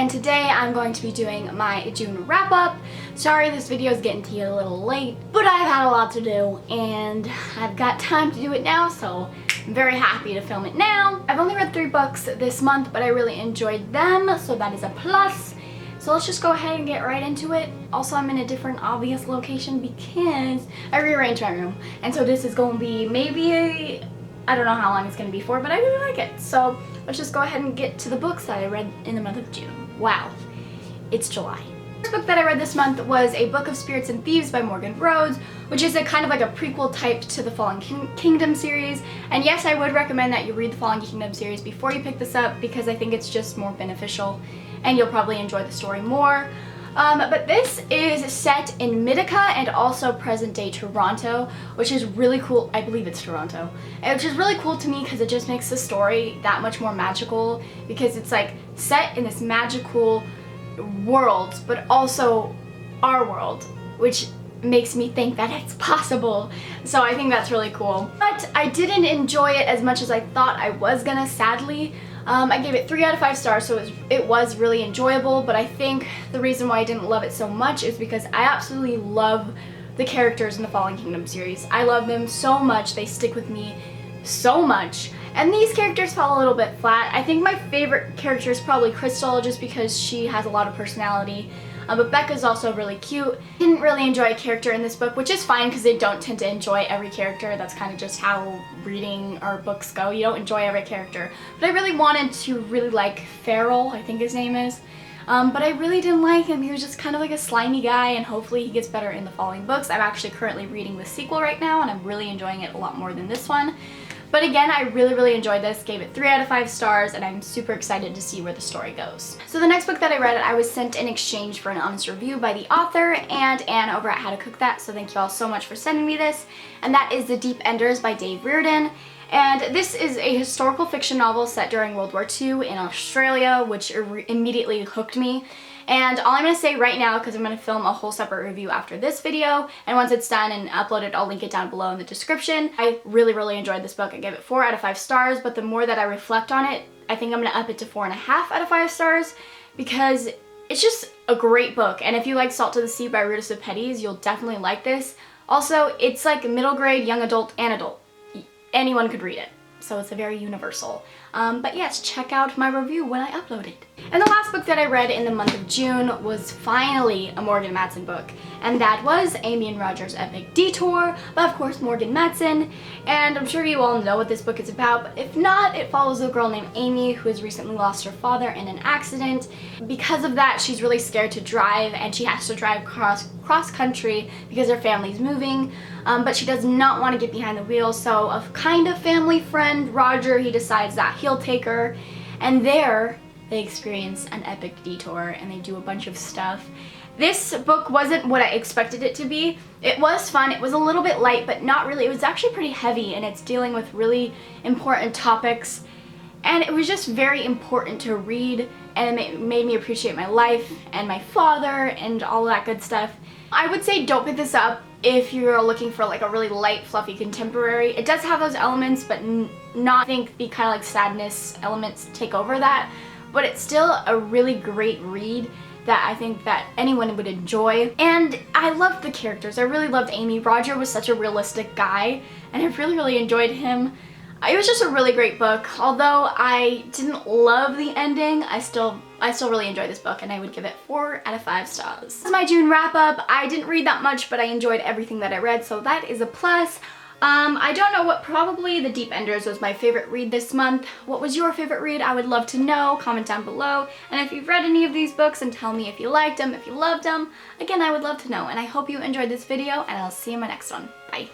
and today I'm going to be doing my June wrap-up. Sorry this video is getting to you a little late, but I've had a lot to do and I've got time to do it now, so I'm very happy to film it now. I've only read 3 books this month, but I really enjoyed them, so that is a plus. So let's just go ahead and get right into it. Also, I'm in a different obvious location because I rearranged my room, and so this is going to be maybe I don't know how long it's going to be for, but I really like it. So let's just go ahead and get to the books that I read in the month of June. Wow, it's July. The first book that I read this month was A Book of Spirits and Thieves by Morgan Rhodes, which is a kind of like a prequel type to the Fallen Kingdom series. And yes, I would recommend that you read the Fallen Kingdom series before you pick this up because I think it's just more beneficial and you'll probably enjoy the story more. But this is set in Mythica and also present-day Toronto, which is really cool. I believe it's Toronto, which is really cool to me because it just makes the story that much more magical because it's like set in this magical world, but also our world, which makes me think that it's possible. So I think that's really cool. But I didn't enjoy it as much as I thought I was gonna, sadly. I gave it 3 out of 5 stars, so it was really enjoyable, but I think the reason why I didn't love it so much is because I absolutely love the characters in the Fallen Kingdom series. I love them so much, they stick with me so much, and these characters fell a little bit flat. I think my favorite character is probably Crystal, just because she has a lot of personality. But Becca's also really cute. Didn't really enjoy a character in this book, which is fine because they don't tend to enjoy every character. That's kind of just how reading or books go. You don't enjoy every character. But I really wanted to really like Farrell, I think his name is. But I really didn't like him. He was just kind of like a slimy guy, and hopefully he gets better in the following books. I'm actually currently reading the sequel right now, and I'm really enjoying it a lot more than this one. But again, I really enjoyed this, gave it 3 out of 5 stars, and I'm super excited to see where the story goes. So the next book that I read, I was sent in exchange for an honest review by the author and Anne over at How to Cook That, so thank you all so much for sending me this. And that is The Deep Enders by Dave Reardon. And this is a historical fiction novel set during World War II in Australia, which immediately hooked me. And all I'm going to say right now, because I'm going to film a whole separate review after this video, and once it's done and uploaded, I'll link it down below in the description. I really enjoyed this book. I gave it 4 out of 5 stars, but the more that I reflect on it, I think I'm going to up it to 4.5 out of 5 stars, because it's just a great book. And if you like Salt to the Sea by Ruta Sepetys, you'll definitely like this. Also, it's like middle grade, young adult, and adult. Anyone could read it. So it's a very universal. But yes, check out my review when I upload it. And the last book that I read in the month of June was finally a Morgan Matson book, and that was Amy and Roger's Epic Detour by, of course, Morgan Matson. And I'm sure you all know what this book is about, but if not, it follows a girl named Amy who has recently lost her father in an accident. Because of that, she's really scared to drive, and she has to drive cross country because her family's moving, but she does not want to get behind the wheel, so a kind of family friend, Roger, he decides that he'll take her, and there they experience an epic detour and they do a bunch of stuff. This book wasn't what I expected it to be. It was fun, it was a little bit light, but not really. It was actually pretty heavy, and it's dealing with really important topics, and it was just very important to read, and it made me appreciate my life and my father and all that good stuff. I would say don't pick this up if you're looking for like a really light, fluffy contemporary. It does have those elements, but not think the kind of like sadness elements take over that. But it's still a really great read that I think that anyone would enjoy. And I loved the characters. I really loved Amy. Roger was such a realistic guy, and I really enjoyed him. It was just a really great book. Although I didn't love the ending, I still really enjoyed this book, and I would give it 4 out of 5 stars. This is my June wrap up. I didn't read that much, but I enjoyed everything that I read, so that is a plus. I don't know what, probably The Deep Enders was my favorite read this month. What was your favorite read? I would love to know. Comment down below. And if you've read any of these books, and tell me if you liked them, if you loved them. Again, I would love to know. And I hope you enjoyed this video, and I'll see you in my next one. Bye.